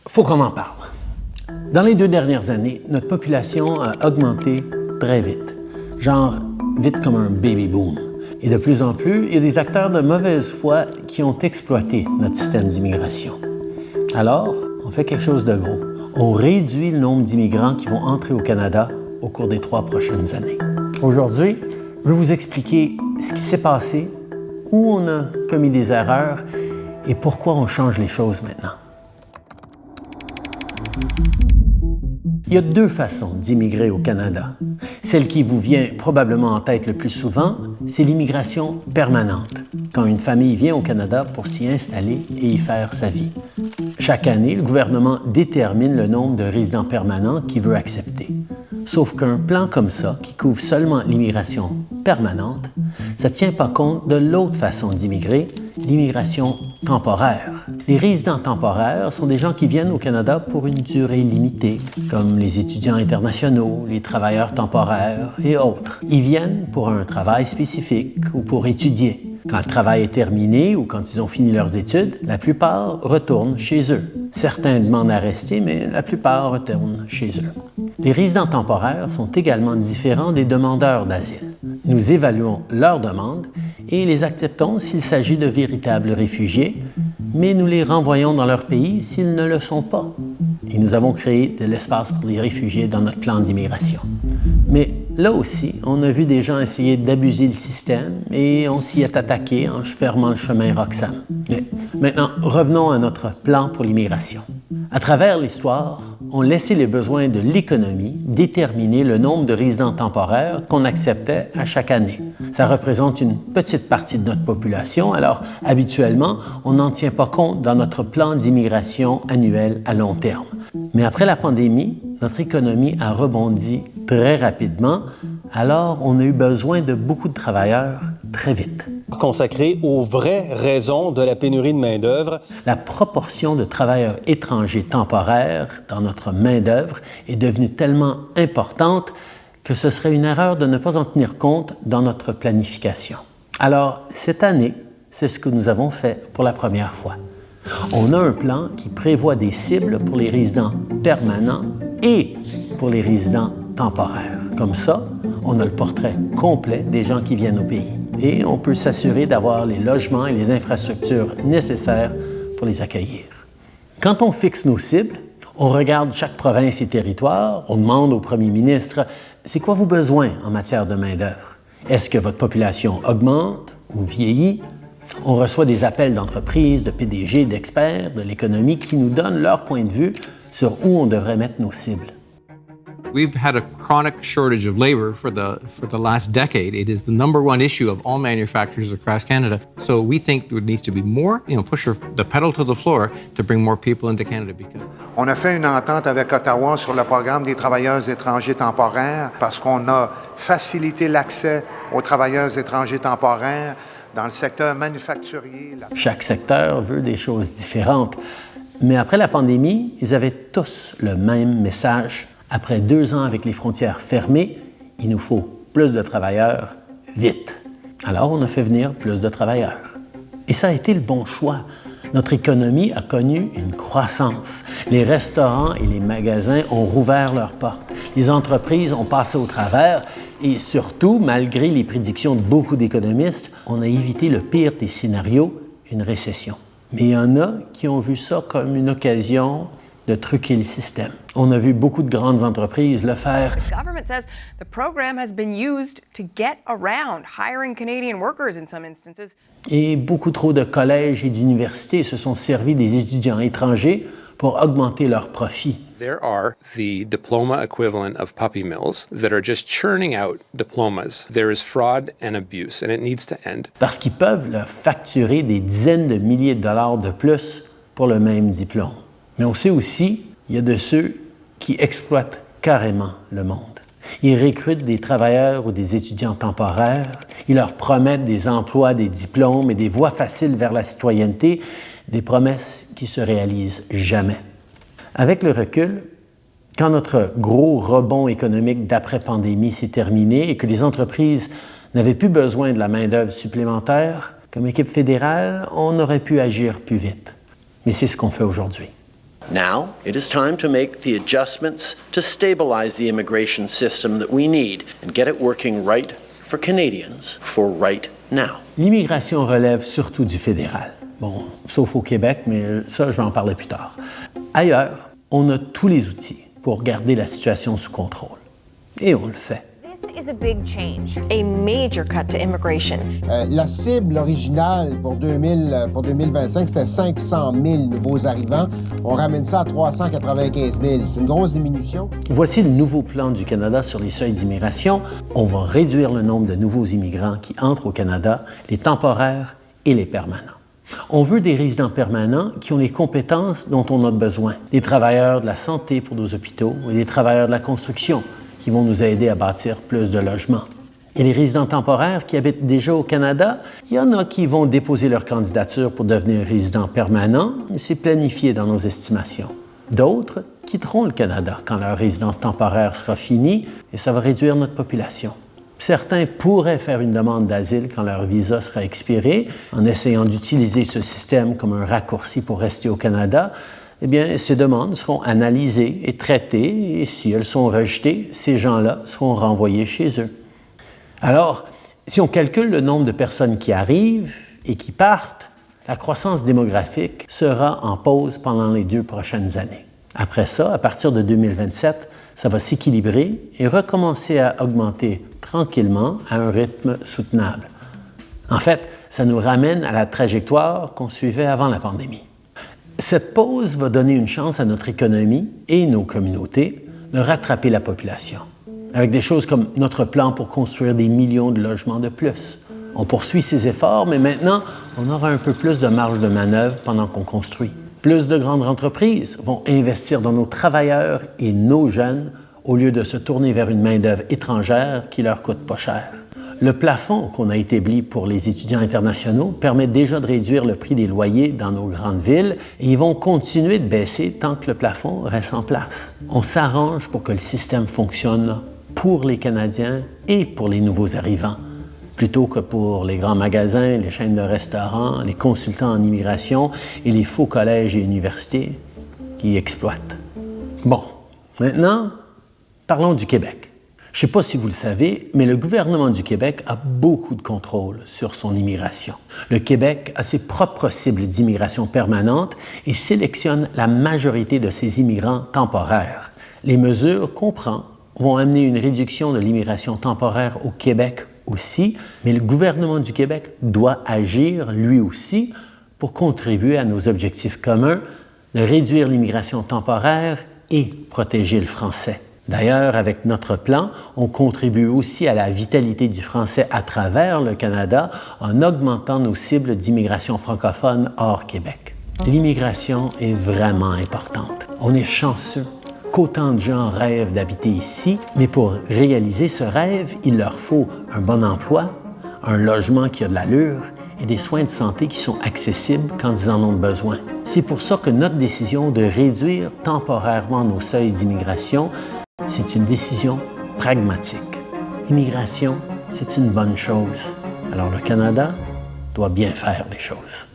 Faut qu'on en parle. Dans les 2 dernières années, notre population a augmenté très vite. Genre, vite comme un baby boom. Et de plus en plus, il y a des acteurs de mauvaise foi qui ont exploité notre système d'immigration. Alors, on fait quelque chose de gros. On réduit le nombre d'immigrants qui vont entrer au Canada au cours des 3 prochaines années. Aujourd'hui, je vais vous expliquer ce qui s'est passé, où on a commis des erreurs et pourquoi on change les choses maintenant. Il y a 2 façons d'immigrer au Canada. Celle qui vous vient probablement en tête le plus souvent, c'est l'immigration permanente, quand une famille vient au Canada pour s'y installer et y faire sa vie. Chaque année, le gouvernement détermine le nombre de résidents permanents qu'il veut accepter. Sauf qu'un plan comme ça, qui couvre seulement l'immigration permanente, ça ne tient pas compte de l'autre façon d'immigrer, l'immigration temporaire. Les résidents temporaires sont des gens qui viennent au Canada pour une durée limitée, comme les étudiants internationaux, les travailleurs temporaires et autres. Ils viennent pour un travail spécifique ou pour étudier. Quand le travail est terminé ou quand ils ont fini leurs études, la plupart retournent chez eux. Certains demandent à rester, mais la plupart retournent chez eux. Les résidents temporaires sont également différents des demandeurs d'asile. Nous évaluons leurs demandes et les acceptons s'il s'agit de véritables réfugiés, mais nous les renvoyons dans leur pays s'ils ne le sont pas. Et nous avons créé de l'espace pour les réfugiés dans notre plan d'immigration. Mais là aussi, on a vu des gens essayer d'abuser le système et on s'y est attaqué en fermant le chemin Roxham. Mais maintenant, revenons à notre plan pour l'immigration. À travers l'histoire, on laissait les besoins de l'économie déterminer le nombre de résidents temporaires qu'on acceptait à chaque année. Ça représente une petite partie de notre population, alors habituellement, on n'en tient pas compte dans notre plan d'immigration annuel à long terme. Mais après la pandémie, notre économie a rebondi très rapidement, alors on a eu besoin de beaucoup de travailleurs très vite. Consacré aux vraies raisons de la pénurie de main-d'œuvre. La proportion de travailleurs étrangers temporaires dans notre main-d'œuvre est devenue tellement importante que ce serait une erreur de ne pas en tenir compte dans notre planification. Alors, cette année, c'est ce que nous avons fait pour la première fois. On a un plan qui prévoit des cibles pour les résidents permanents et pour les résidents temporaires. Comme ça, on a le portrait complet des gens qui viennent au pays. Et on peut s'assurer d'avoir les logements et les infrastructures nécessaires pour les accueillir. Quand on fixe nos cibles, on regarde chaque province et territoire, on demande au premier ministre « C'est quoi vos besoins en matière de main-d'œuvre? Est-ce que votre population augmente ou vieillit? » On reçoit des appels d'entreprises, de PDG, d'experts de l'économie qui nous donnent leur point de vue sur où on devrait mettre nos cibles. We've had a chronic shortage of labor for the last decade. It is the #1 issue of all manufacturers across Canada. So we think there needs to be more, push the pedal to the floor to bring more people into Canada because. On a fait une entente avec Ottawa sur le programme des travailleurs étrangers temporaires parce qu'on a facilité l'accès aux travailleurs étrangers temporaires dans le secteur manufacturier. Chaque secteur veut des choses différentes. Mais après la pandémie, ils avaient tous le même message. Après 2 ans avec les frontières fermées, il nous faut plus de travailleurs vite. Alors, on a fait venir plus de travailleurs. Et ça a été le bon choix. Notre économie a connu une croissance. Les restaurants et les magasins ont rouvert leurs portes. Les entreprises ont passé au travers et surtout, malgré les prédictions de beaucoup d'économistes, on a évité le pire des scénarios, une récession. Mais il y en a qui ont vu ça comme une occasion de truquer le système. On a vu beaucoup de grandes entreprises le faire. The government says the program has been used to get around hiring Canadian workers in some instances. Et beaucoup trop de collèges et d'universités se sont servis des étudiants étrangers pour augmenter leurs profits. There are the diploma equivalent of puppy mills that are just churning out diplomas. There is fraud and abuse, and it needs to end. Parce qu'ils peuvent leur facturer des dizaines de milliers de dollars de plus pour le même diplôme. Mais on sait aussi qu'il y a de ceux qui exploitent carrément le monde. Ils recrutent des travailleurs ou des étudiants temporaires, ils leur promettent des emplois, des diplômes et des voies faciles vers la citoyenneté, des promesses qui se réalisent jamais. Avec le recul, quand notre gros rebond économique d'après-pandémie s'est terminé et que les entreprises n'avaient plus besoin de la main-d'œuvre supplémentaire, comme équipe fédérale, on aurait pu agir plus vite. Mais c'est ce qu'on fait aujourd'hui. Now, it is time to make the adjustments to stabilize the immigration system that we need and get it working right for Canadians for right now. L'immigration relève surtout du fédéral. Bon, sauf au Québec, mais ça, je vais en parler plus tard. Ailleurs, on a tous les outils pour garder la situation sous contrôle. Et on le fait. This is a big change, a major cut to immigration. La cible originale pour 2025, c'était 500 000 nouveaux arrivants. On ramène ça à 395 000. C'est une grosse diminution. Voici le nouveau plan du Canada sur les seuils d'immigration. On va réduire le nombre de nouveaux immigrants qui entrent au Canada, les temporaires et les permanents. On veut des résidents permanents qui ont les compétences dont on a besoin. Des travailleurs de la santé pour nos hôpitaux et des travailleurs de la construction qui vont nous aider à bâtir plus de logements. Et les résidents temporaires qui habitent déjà au Canada, il y en a qui vont déposer leur candidature pour devenir résidents permanents, mais c'est planifié dans nos estimations. D'autres quitteront le Canada quand leur résidence temporaire sera finie et ça va réduire notre population. Certains pourraient faire une demande d'asile quand leur visa sera expiré, en essayant d'utiliser ce système comme un raccourci pour rester au Canada. Eh bien, ces demandes seront analysées et traitées, et si elles sont rejetées, ces gens-là seront renvoyés chez eux. Alors, si on calcule le nombre de personnes qui arrivent et qui partent, la croissance démographique sera en pause pendant les 2 prochaines années. Après ça, à partir de 2027, ça va s'équilibrer et recommencer à augmenter tranquillement à un rythme soutenable. En fait, ça nous ramène à la trajectoire qu'on suivait avant la pandémie. Cette pause va donner une chance à notre économie et nos communautés de rattraper la population, avec des choses comme notre plan pour construire des millions de logements de plus. On poursuit ces efforts, mais maintenant, on aura un peu plus de marge de manœuvre pendant qu'on construit. Plus de grandes entreprises vont investir dans nos travailleurs et nos jeunes au lieu de se tourner vers une main-d'œuvre étrangère qui leur coûte pas cher. Le plafond qu'on a établi pour les étudiants internationaux permet déjà de réduire le prix des loyers dans nos grandes villes et ils vont continuer de baisser tant que le plafond reste en place. On s'arrange pour que le système fonctionne pour les Canadiens et pour les nouveaux arrivants, plutôt que pour les grands magasins, les chaînes de restaurants, les consultants en immigration et les faux collèges et universités qui exploitent. Bon, maintenant, parlons du Québec. Je ne sais pas si vous le savez, mais le gouvernement du Québec a beaucoup de contrôle sur son immigration. Le Québec a ses propres cibles d'immigration permanente et sélectionne la majorité de ses immigrants temporaires. Les mesures qu'on prend vont amener une réduction de l'immigration temporaire au Québec aussi, mais le gouvernement du Québec doit agir lui aussi pour contribuer à nos objectifs communs de réduire l'immigration temporaire et protéger le français. D'ailleurs, avec notre plan, on contribue aussi à la vitalité du français à travers le Canada en augmentant nos cibles d'immigration francophone hors Québec. L'immigration est vraiment importante. On est chanceux qu'autant de gens rêvent d'habiter ici, mais pour réaliser ce rêve, il leur faut un bon emploi, un logement qui a de l'allure et des soins de santé qui sont accessibles quand ils en ont besoin. C'est pour ça que notre décision de réduire temporairement nos seuils d'immigration, c'est une décision pragmatique. L'immigration, c'est une bonne chose. Alors le Canada doit bien faire les choses.